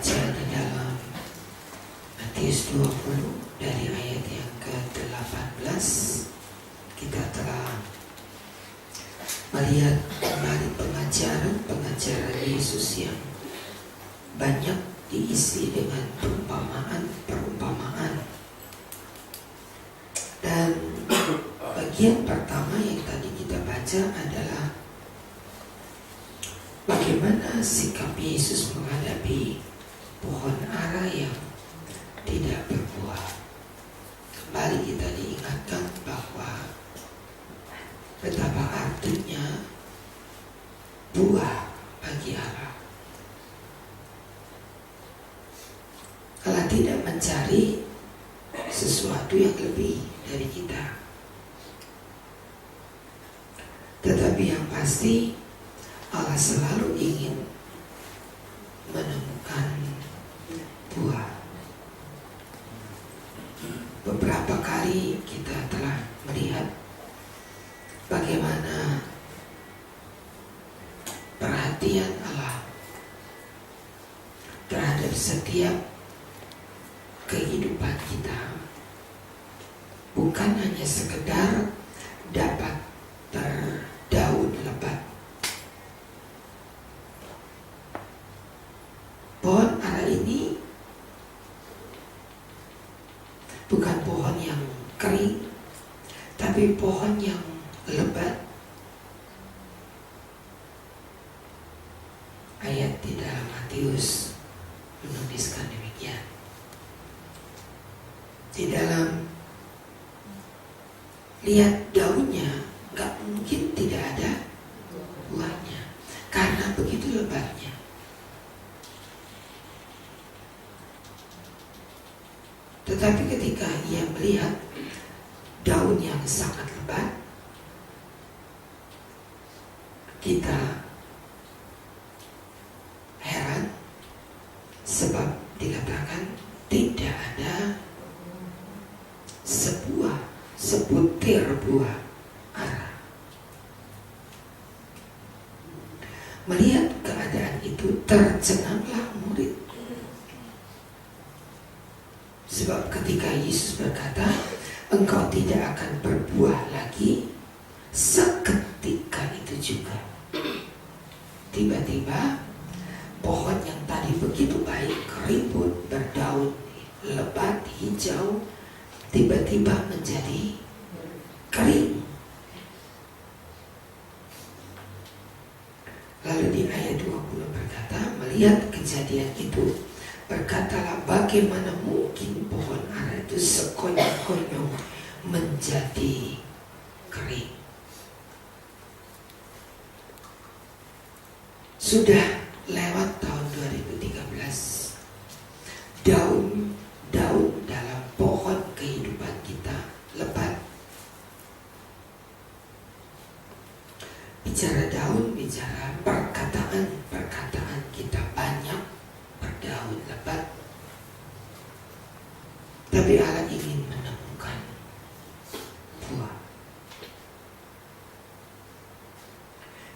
baca di dalam Matius 20 dari ayat yang ke-18. Kita telah melihat kembali pengajaran Yesus yang banyak diisi dengan perumpamaan. Dan bagian pertama yang tadi kita baca adalah bagaimana sikap Yesus menghadapi pohon ara yang tidak berbuah. Kembali kita diingatkan bahwa betapa artinya buah bagi Allah. Allah tidak mencari sesuatu yang lebih dari kita, tetapi yang pasti Allah selalu ingin menemukan buah. Beberapa kali kita telah melihat bagaimana perhatian Allah terhadap setiap kehidupan kita bukan hanya sekedar dapat berdaun lebat. Pohon ara ini bukan pohon yang kering, tapi pohon yang lebat. Ayat di dalam Matius menuliskan demikian. Di dalam lihat daunnya, gak mungkin tidak ada buahnya karena begitu lebatnya. Tetapi ketika ia melihat daun yang sangat lebat, kita heran sebab dikatakan tidak ada sebutir buah ara. Melihat keadaan itu tercenganglah murid. Sebab ketika Yesus berkata, engkau tidak akan berbuah lagi, seketika itu juga tiba-tiba pohon yang tadi begitu baik, keribut, berdaun lebat, hijau, tiba-tiba menjadi kering. Lalu di ayat 20 berkata, melihat kejadian itu, berkatalah, bagaimana mungkin pohon ara itu sekonyong-konyong menjadi kering. Sudah lewat tahun 2013. Daun dalam pohon kehidupan kita lebat. Bicara daun, bicara perkataan kita banyak berdaun lebat. Tapi Allah ingin menemukan buah.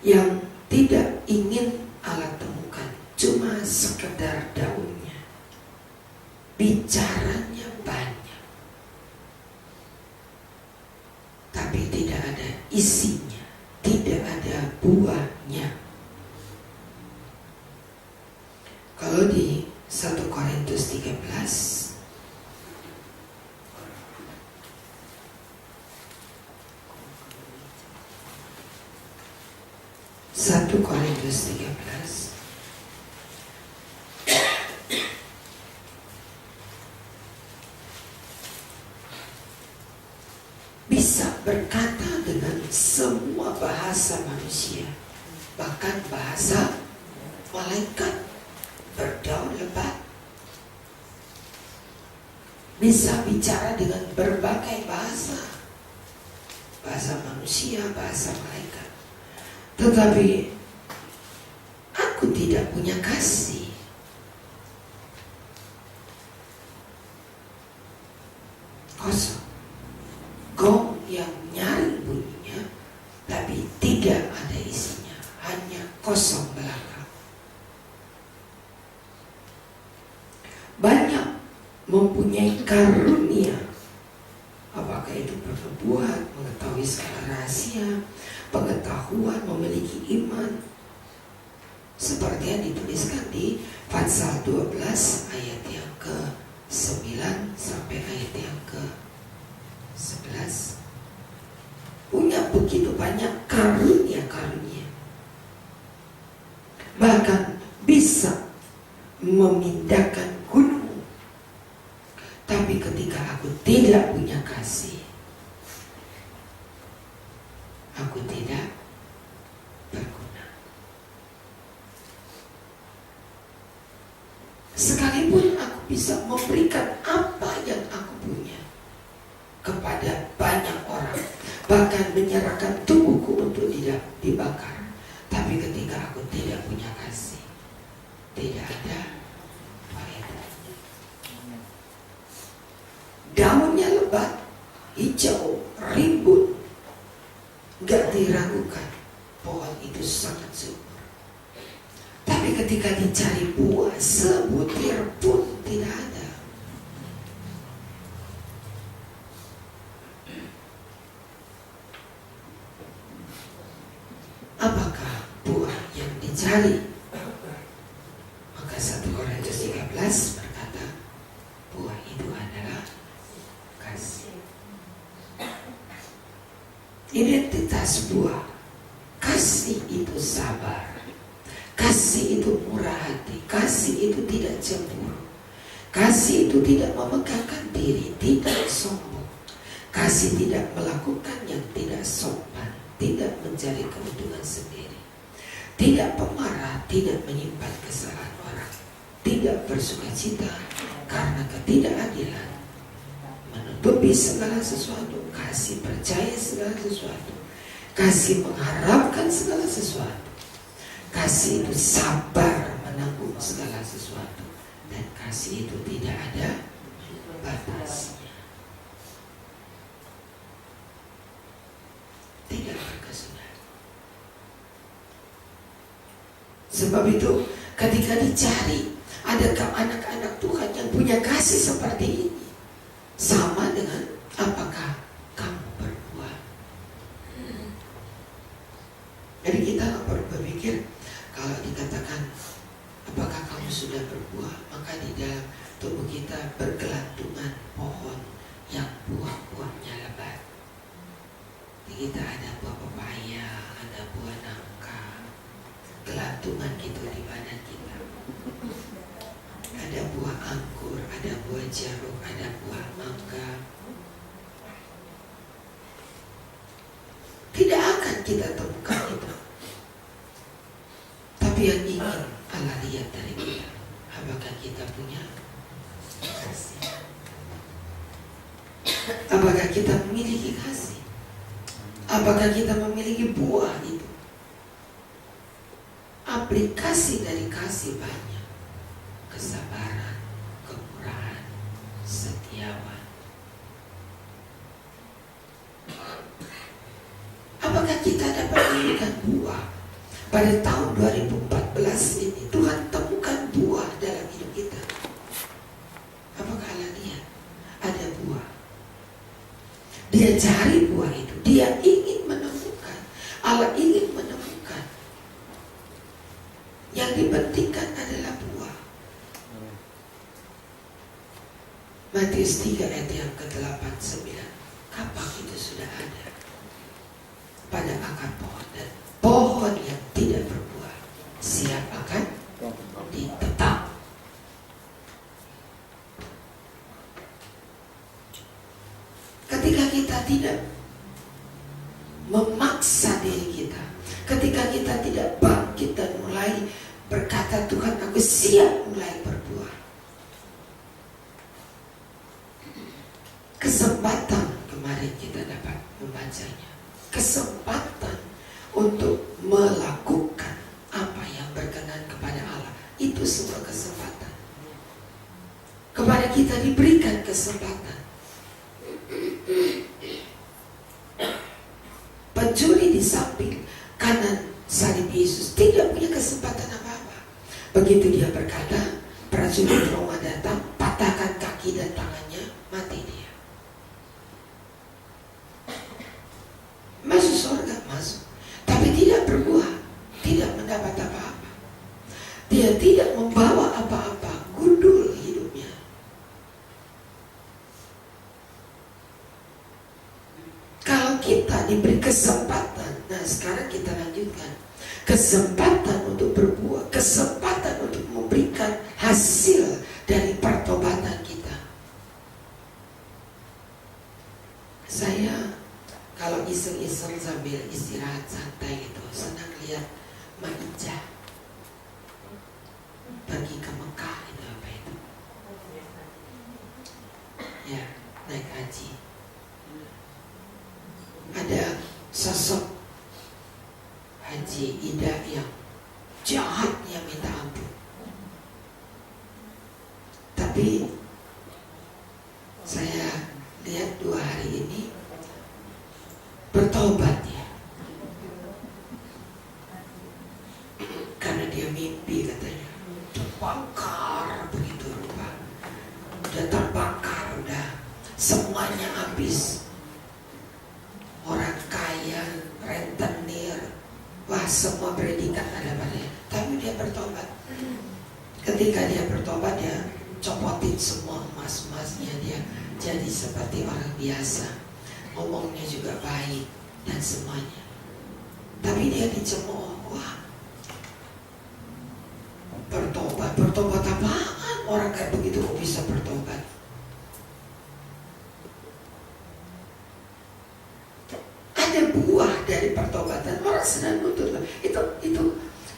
Yang tidak ingin Allah temukan cuma sekedar daunnya, bicaranya banyak, tapi tidak ada isinya, tidak ada buahnya. Kalau di 1 Korintus 13 1 Korintus 13 bisa berkata dengan semua bahasa manusia, bahkan bahasa malaikat, berdaun lebat, bisa bicara dengan berbagai bahasa manusia, bahasa malaikat. Tetapi aku tidak punya kasih. Kosong. Gong yang nyaring bunyinya, tapi tidak ada isinya, hanya kosong belaka. mempunyai karunia, apakah itu bernubuat, mengetahui segala rahasia, pengetahuan, memiliki iman, seperti yang dituliskan di Fatsal 12 ayat yang ke-9 sampai ayat yang ke-11. Punya begitu banyak karunia-karunia, bahkan bisa memindahkan gunung. Tapi ketika aku tidak punya kasih, aku tidak berguna. Sekalipun aku bisa memberikan apa yang aku punya kepada banyak orang, bahkan menyerahkan tubuhku untuk tidak dibakar, tapi ketika aku tidak punya kasih, tidak ada faedahnya. Daunnya lebat, hijau, rimbun, gak diragukan, pohon itu sangat subur. Tapi ketika dicari buah, sebutir pun tidak ada. Apakah buah yang dicari? Maka 1 Korintus 13 berkata, buah itu adalah kasih. Identitas buah, kasih itu sabar, kasih itu murah hati, kasih itu tidak cemburu, kasih itu tidak memegahkan diri, tidak sombong, kasih tidak melakukan yang tidak sopan, tidak mencari keuntungan sendiri, tidak pemarah, tidak menyimpan kesalahan orang, tidak bersukacita karena ketidakadilan, menutupi segala sesuatu, kasih percaya segala sesuatu, kasih mengharapkan segala sesuatu, kasih itu sabar menanggung segala sesuatu, dan kasih itu tidak ada batasnya, tidak berkesudahan. Sebab itu ketika dicari, adakah anak-anak Tuhan yang punya kasih seperti ini? Sama dengan apakah kamu berbuah? Jadi kita nggak perlu berpikir kalau dikatakan apakah kamu sudah berbuah, maka di dalam tubuh kita bergelantungan pohon yang buah-buahnya lebat. Di kita ada buah pepaya, ada buah nangka, gelantungan gitu di badan kita. Ada buah anggur, ada buah jeruk, ada buah mangga. Tidak akan kita temukan itu. Tapi yang ingin Allah lihat dari kita, apakah kita punya kasih? Apakah kita memiliki kasih? Apakah kita memiliki buah itu? Aplikasi dari kasih banyak: kesabaran, kemurahan, setiawan. Apakah kita dapat memberikan buah? Pada tahun 2014 ini Tuhan temukan buah dalam hidup kita. Apakah Allah lihat ada buah? Dia cari buah itu. Dia ingin menemukan. Allah ingin menemukan. Yang dipentingkan adalah buah. Matius 3 ayat yang ke-8-9. Kapak itu sudah ada pada akar pohon, dan pohon yang tidak berbuah siap akan ditebang. Ketika kita tidak memaksa diri kita, ketika kita tidak bangkit dan mulai berkata, Tuhan aku siap mulai berbuah, kesempatan kemarin kita dapat membacanya, kesempatan untuk melakukan apa yang berkenan kepada Allah, itu semua kesempatan. Kepada kita diberikan kesempatan. Pencuri di samping kanan salib Yesus tidak punya kesempatan apa-apa. Begitu dia berkata, prajurit Roma datang, patahkan kaki kaki dan tangannya, mati dia. Masuk surga, masuk, tapi tidak berbuah, tidak mendapat apa-apa. Dia tidak membawa apa-apa, gundul hidupnya. Kalau kita diberi kesempatan, nah sekarang kita lanjutkan. Kesempatan untuk berbuah, kesempatan untuk memberikan hasil dari pertobatan kita. Saya kalau iseng-iseng sambil istirahat santai gitu, senang lihat Maija pergi ke Mekah itu apa itu? Ya, naik haji. Ada sosok Haji Ida yang jahatnya minta ampun. Tapi saya lihat 2 hari ini bertobat ya. Karena dia mimpi katanya terbakar begitu rupa. Udah terbakar, udah semuanya habis. Orang kaya, rentenir, wah semua predikat ada padanya. Tapi dia bertobat. Ketika dia bertobat, dia copotin semua emas-emasnya, dia jadi seperti orang biasa. Ngomongnya juga baik dan semuanya. Tapi dia dicemooh, wah bertobat apaan? Orang kayak begitu kok bisa bertobat? Ada buah dari pertobatan. Orang sedang nuntut.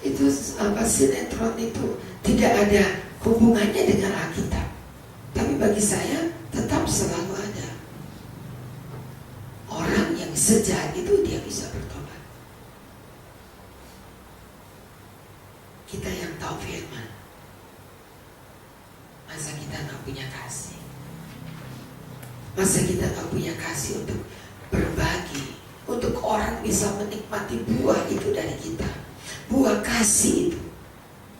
Itu apa, sinetron itu tidak ada hubungannya dengan Alkitab. Tapi bagi saya tetap selalu ada. Orang yang sejahat itu dia bisa bertobat. Kita yang tahu firman, masa kita nggak punya kasih? Masa kita nggak punya kasih untuk berbagi, untuk orang bisa menikmati buah itu dari kita? Buah kasih itu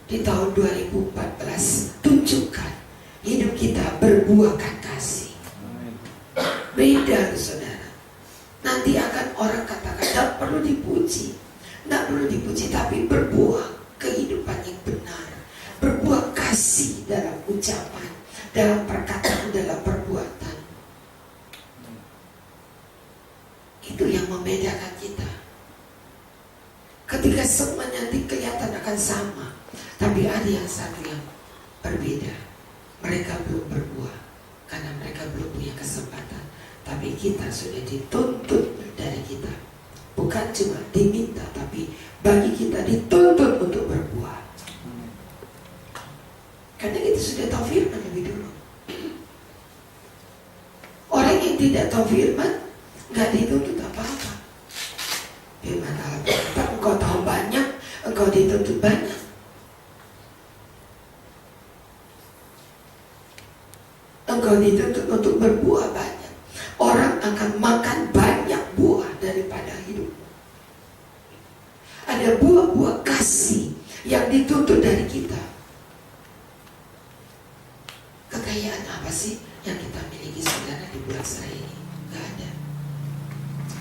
di tahun 2014 tunjukkan hidup kita berbuahkan kasih. Beda saudara. Nanti akan orang katakan tidak perlu dipuji, tapi berbuah kehidupan yang benar, berbuah kasih dalam ucapan, dalam perkataan, dalam perbuatan. Itu yang membedakan kita. Ketika semuanya nanti kelihatan akan sama, tapi ada yang satu yang berbeda. Mereka belum berbuah karena mereka belum punya kesempatan. Tapi kita sudah dituntut dari kita. Bukan cuma diminta, tapi bagi kita dituntut untuk berbuah. Karena kita sudah tahu firman lebih dulu. Orang yang tidak tahu firman nggak dituntut apa-apa. Firman Allah berkata, engkau tahu banyak, engkau dituntut banyak. Engkau dituntut untuk berbuah banyak. Orang akan makan banyak buah daripada hidup. Ada buah-buah kasih yang dituntut dari kita. Kekayaan apa sih yang kita miliki saudara di bulan ini? Gak ada.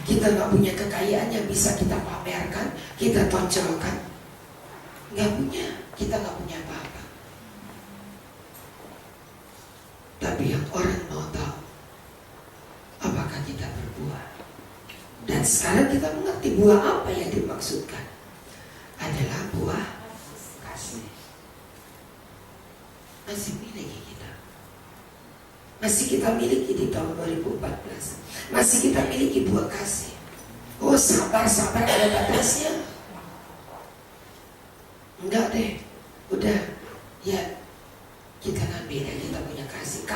Kita gak punya kekayaan yang bisa kita pamerkan, kita tonjolkan. Gak punya, kita gak punya apa-apa. Tapi yang orang mau tahu, apakah kita berbuah? Dan sekarang kita mengerti buah apa yang dimaksudkan. Adalah buah kasih. Masih miliki kita. Masih kita miliki di tahun 2014. Masih kita miliki buah kasih. Oh sabar ada batasnya. Enggak deh. Udah. Ya kita kan beda, kita punya kasih.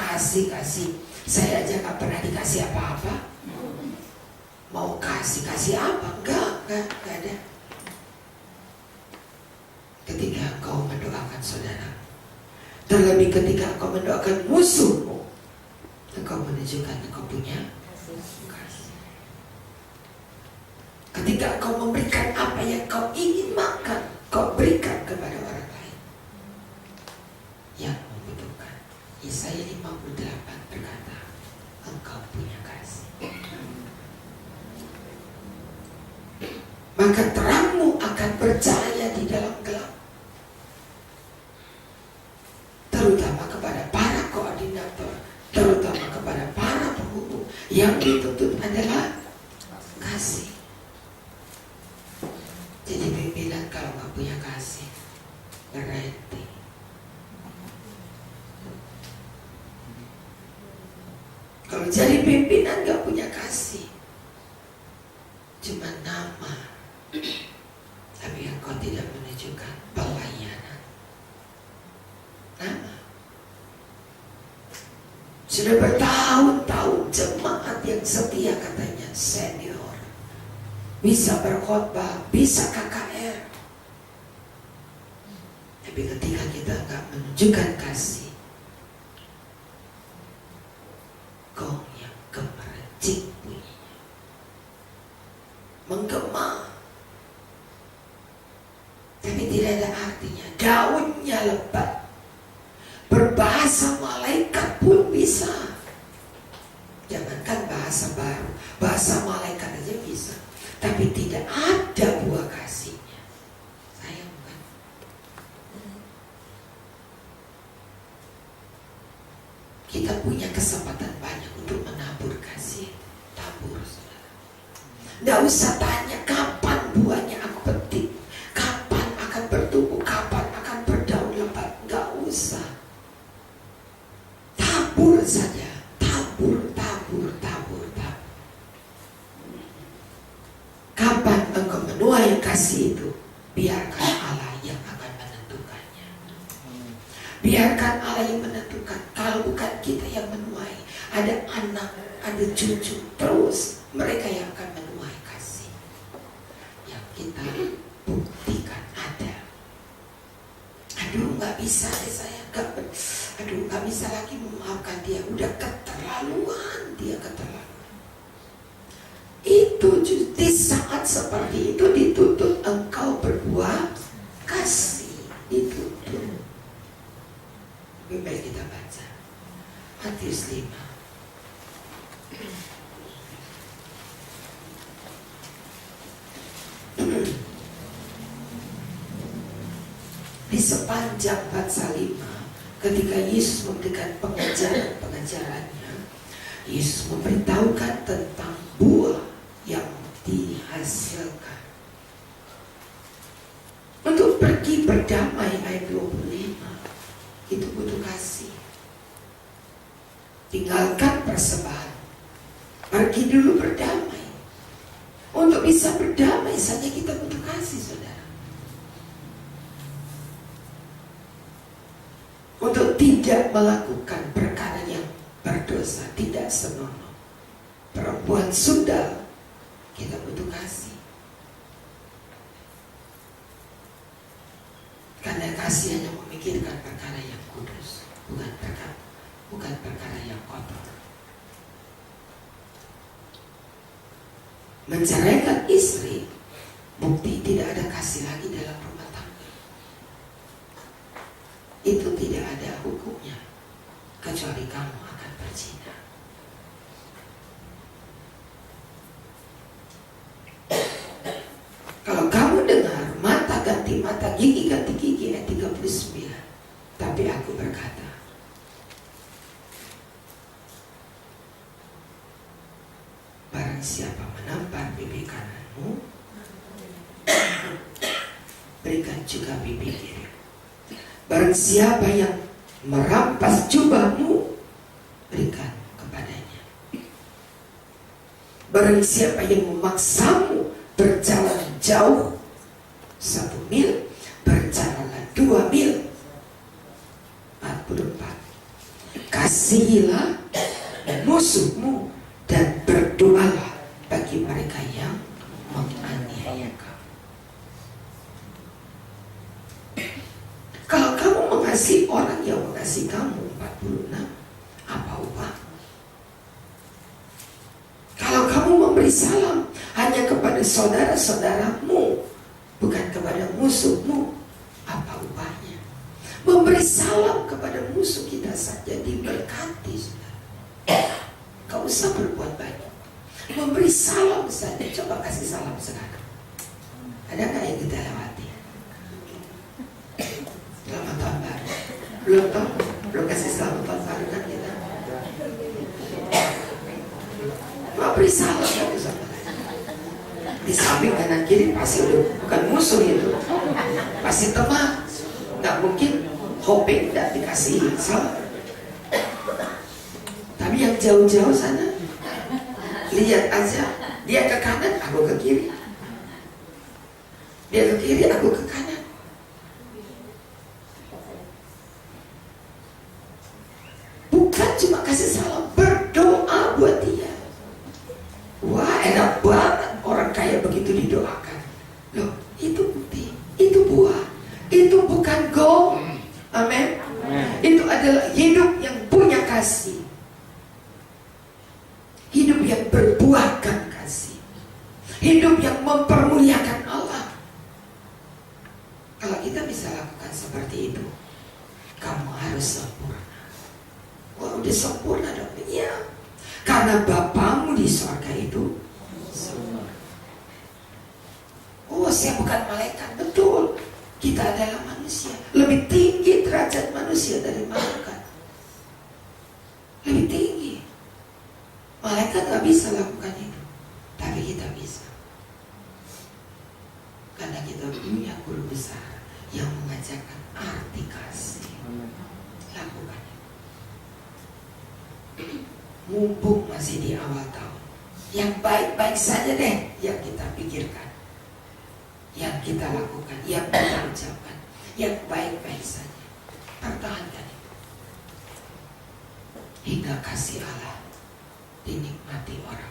Saya aja gak pernah dikasih apa-apa. Mau kasih apa? Enggak ada. Ketika engkau mendoakan saudara, terlebih ketika engkau mendoakan musuhmu, engkau menunjukkan engkau punya kasih. Ketika engkau memberikan apa yang kau ingin makan, kau berikan kepada orang lain yang membutuhkan. Yesaya 58 maka terangmu akan bercahaya di dalam gelap. Terutama kepada para koordinator, terutama kepada para penghubung, yang dituntut adalah kasih. Jadi pimpinan kalau nggak punya kasih, berhenti. Kalau jadi pimpinan nggak punya kasih, cuma nama, tapi engkau tidak menunjukkan pelayanan. Nama. Sudah bertahun-tahun jemaat yang setia katanya senior, bisa berkhotbah, bisa KKR, tapi ketika kita nggak menunjukkan kasih, gong yang gemericik bunyinya, menggema, tapi tidak ada artinya. Daunnya lebat, berbahasa malaikat pun bisa. Jangankan bahasa baru, bahasa malaikat aja bisa, tapi tidak ada buah kasihnya. Sayang kan? Kita punya kesempatan banyak untuk menabur kasih. Tabur, saudara. Nggak usah tanya kapan buahnya aku petik, kapan akan bertumbuh, kapan akan berdaun lebat. Nggak usah. Tabur saja. Tabur, tabur, tabur, tabur. Kapan engkau menuai kasih itu, biarkan Allah yang akan menentukannya. Biarkan Allah yang menentukan. Kalau bukan kita yang menuai, ada anak, ada cucu, terus mereka yang akan menuai kasih yang kita buktikan ada. Aduh, nggak bisa deh saya, nggak bisa lagi memaafkan dia, udah keterlaluan, dia keterlaluan. Itu di saat seperti itu dituntut engkau berbuat kasih, dituntut. Lebih baik kita baca Matius 5. Di sepanjang pasal 5, ketika Yesus memberikan pengajarannya, Yesus memberitahukan tentang buah yang dihasilkan. Untuk pergi berdamai ayat 25, itu butuh kasih. Tinggalkan persembahan, pergi dulu berdamai. Untuk bisa berdamai saja kita butuh kasih, saudara. Untuk tidak melakukan perkara yang berdosa, tidak senonoh, perempuan sundal, kita butuh kasih. Karena kasih hanya memikirkan perkara yang kudus, bukan perkara yang kotor. Menceraikan istri, bukti tidak ada kasih lagi dalam rumah tangga. Itu tidak ada hukumnya, kecuali kamu akan berzina. Kalau kamu dengar mata ganti mata, gigi ganti gigi, ayat 39. Tapi aku berkata, barang siapa menampar pipi kananmu, berikan juga pipi kiri. Barang siapa yang merampas jubahmu, berikan kepadanya. Barang siapa yang memaksamu berjalan jauh 1 mil, berjalanlah 2 mil. 44. Kasihilah musuhmu dan berdoalah bagi mereka yang menganiaya kamu. Kalau kamu mengasihi orang yang mengasihi kamu, 46, apa upah? Kalau kamu memberi salam hanya kepada saudara-saudaramu, bukan kepada musuhmu, apa upahnya? Memberi salam kepada musuh kita saja diberkati, saudara. Gak usah berbuat banyak, memberi salam saja. Coba kasih salam sekarang. Ada nggak yang kita lewati? Selamat tahun baru. Belum tahu, belum kasih selamat tahun baru kan kita. Mau beri salam satu sama lain. Di samping kanan kiri pasti udah bukan musuh itu, pasti teman. Nggak mungkin hoping tidak dikasih selamat. Tapi yang jauh-jauh sana, lihat aja, dia ke kanan, aku ke kiri. Dia ke kiri, aku ke kanan. Bukan cuma kasih salam, berdoa buat dia. Wah, enak banget orang kaya begitu didoakan. Loh, itu bukti, itu buah, itu bukan gong. Amin. Itu adalah hidup yang punya kasih, hidup yang berbuahkan kasih, hidup yang mempermuliakan Allah. Kalau kita bisa lakukan seperti itu, kamu harus sempurna. Wah, udah sempurna dong. Iya, karena Bapamu di surga itu sempurna. Oh, saya bukan malaikat. Betul, kita adalah manusia. Lebih tinggi derajat manusia dari malaikat. Lebih tinggi. Malaikat gak bisa lakukan itu, tapi kita bisa. Karena kita punya guru besar yang mengajarkan arti kasih. Lakukan itu. Mumpung masih di awal tahun, yang baik-baik saja deh yang kita pikirkan, yang kita lakukan, yang kita ucapkan, yang baik-baik saja. Pertahankan itu hingga kasih Allah dinikmati orang.